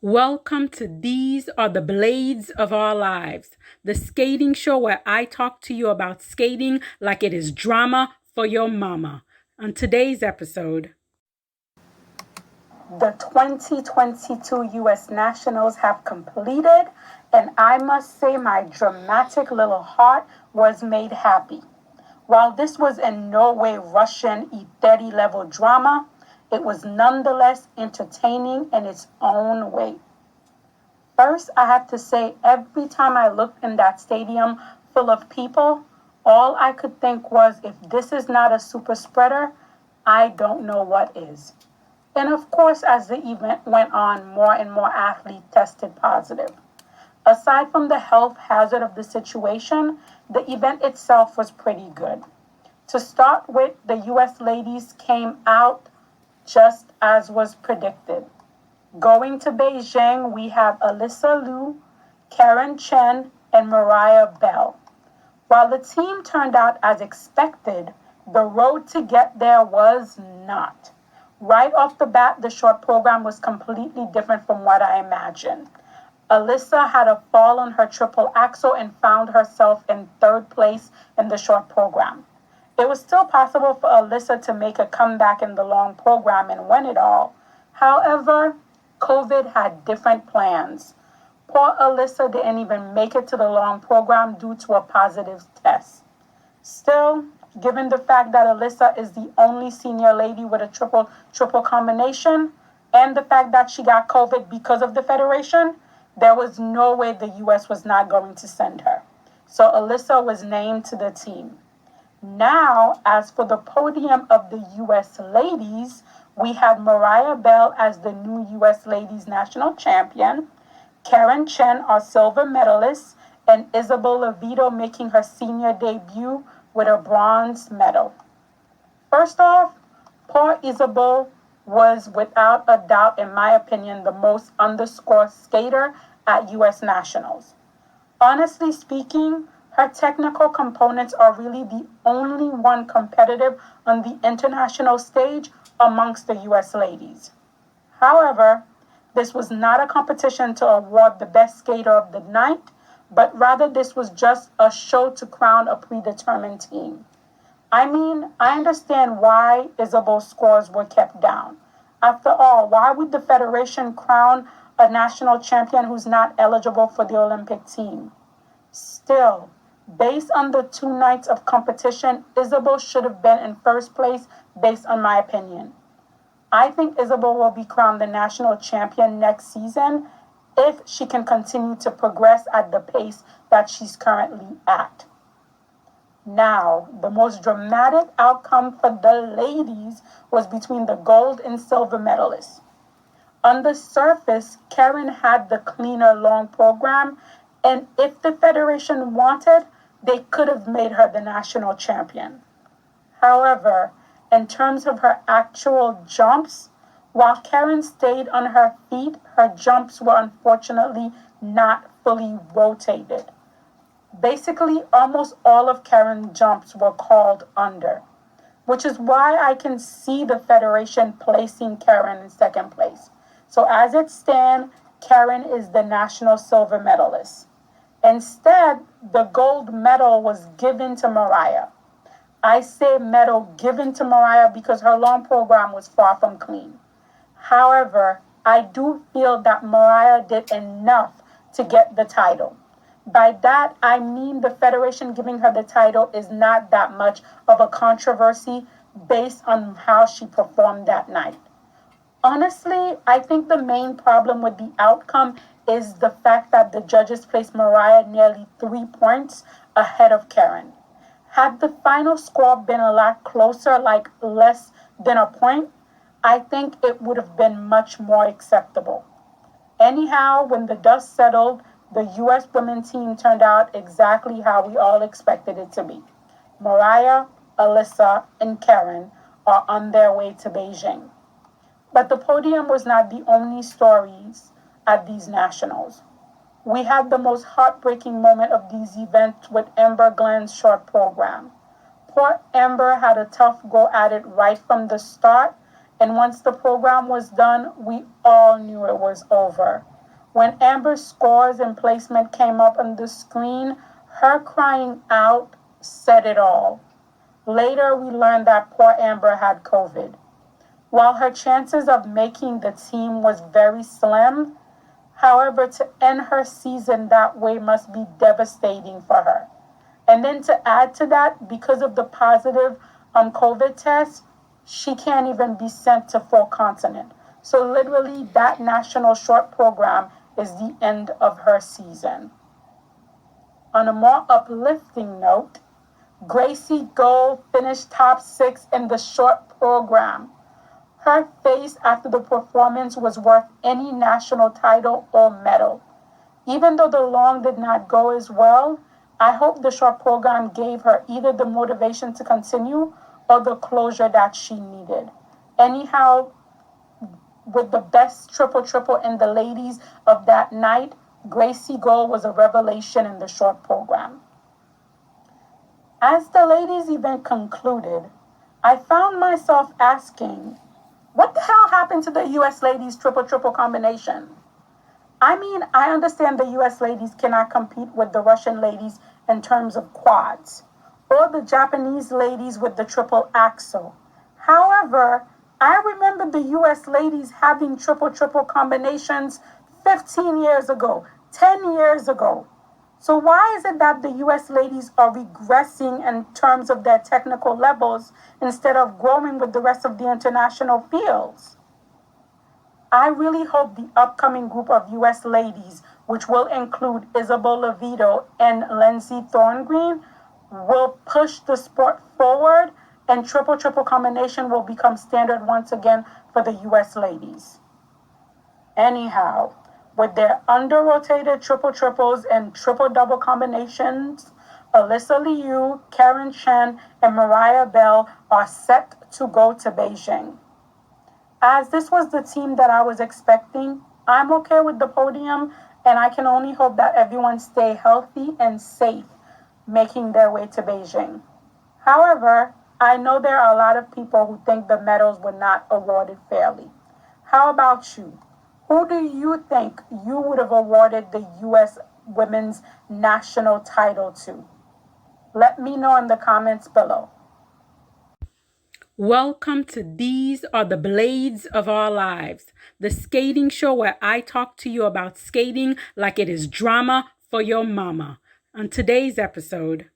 Welcome to These Are the Blades of Our Lives, the skating show where I talk to you about skating like it is drama for your mama. On today's episode, the 2022 U.S. Nationals have completed, and I must say my dramatic little heart was made happy. While this was in no way Russian E30 level drama, it was nonetheless entertaining in its own way. First, I have to say, every time I looked in that stadium full of people, all I could think was, if this is not a super spreader, I don't know what is. And of course, as the event went on, more and more athletes tested positive. Aside from the health hazard of the situation, the event itself was pretty good. To start with, the U.S. ladies came out just as was predicted. Going to Beijing, we have Alyssa Liu, Karen Chen, and Mariah Bell. While the team turned out as expected, the road to get there was not. Right off the bat, the short program was completely different from what I imagined. Alyssa had a fall on her triple axel and found herself in third place in the short program. It was still possible for Alyssa to make a comeback in the long program and win it all. However, COVID had different plans. Poor Alyssa didn't even make it to the long program due to a positive test. Still, given the fact that Alyssa is the only senior lady with a triple combination, and the fact that she got COVID because of the federation, there was no way the U.S. was not going to send her. So Alyssa was named to the team. Now, as for the podium of the U.S. ladies, we had Mariah Bell as the new U.S. ladies national champion, Karen Chen, our silver medalist, and Isabel Levito making her senior debut with a bronze medal. First off, poor Isabel was without a doubt, in my opinion, the most underscored skater at U.S. Nationals. Honestly speaking, her technical components are really the only one competitive on the international stage amongst the U.S. ladies. However, this was not a competition to award the best skater of the night, but rather this was just a show to crown a predetermined team. I mean, I understand why Isabel's scores were kept down. After all, why would the Federation crown a national champion who's not eligible for the Olympic team? Still, based on the 2 nights of competition, Isabel should have been in first place based on my opinion. I think Isabel will be crowned the national champion next season if she can continue to progress at the pace that she's currently at. Now, the most dramatic outcome for the ladies was between the gold and silver medalists. On the surface, Karen had the cleaner long program, and if the Federation wanted, they could have made her the national champion. However, in terms of her actual jumps, while Karen stayed on her feet, her jumps were unfortunately not fully rotated. Basically, almost all of Karen's jumps were called under, which is why I can see the Federation placing Karen in second place. So as it stands, Karen is the national silver medalist. Instead, the gold medal was given to Mariah. I say medal given to Mariah because her long program was far from clean. However, I do feel that Mariah did enough to get the title. By that, I mean the Federation giving her the title is not that much of a controversy based on how she performed that night. Honestly, I think the main problem with the outcome is the fact that the judges placed Mariah nearly 3 points ahead of Karen. Had the final score been a lot closer, like less than a point, I think it would have been much more acceptable. Anyhow, when the dust settled, the U.S. women's team turned out exactly how we all expected it to be. Mariah, Alyssa, and Karen are on their way to Beijing. But the podium was not the only stories at these nationals. We had the most heartbreaking moment of these events with Amber Glenn's short program. Poor Amber had a tough go at it right from the start, And once the program was done, we all knew it was over. When Amber's scores and placement came up on the screen, her crying out said it all. Later, we learned that poor Amber had COVID. While her chances of making the team was very slim, however, to end her season that way must be devastating for her. And then to add to that, because of the positive COVID test, she can't even be sent to full continent. So literally, that national short program is the end of her season. On a more uplifting note, Gracie Gold finished top 6 in the short program. Her face after the performance was worth any national title or medal. Even though the long did not go as well, I hope the short program gave her either the motivation to continue or the closure that she needed. Anyhow, with the best triple in the ladies of that night, Gracie Gold was a revelation in the short program. As the ladies' event concluded, I found myself asking, what the hell happened to the U.S. ladies triple combination? I mean, I understand the U.S. ladies cannot compete with the Russian ladies in terms of quads, or the Japanese ladies with the triple axel. However, I remember the U.S. ladies having triple combinations 15 years ago, 10 years ago. So why is it that the U.S. ladies are regressing in terms of their technical levels instead of growing with the rest of the international fields? I really hope the upcoming group of U.S. ladies, which will include Isabella Vito and Lindsay Thorngreen, will push the sport forward and triple combination will become standard once again for the U.S. ladies. Anyhow, with their under-rotated triples and triple-double combinations, Alyssa Liu, Karen Chen, and Mariah Bell are set to go to Beijing. As this was the team that I was expecting, I'm okay with the podium, and I can only hope that everyone stay healthy and safe making their way to Beijing. However, I know there are a lot of people who think the medals were not awarded fairly. How about you? Who do you think you would have awarded the U.S. women's national title to? Let me know in the comments below. Welcome to These Are the Blades of Our Lives, the skating show where I talk to you about skating like it is drama for your mama. On today's episode,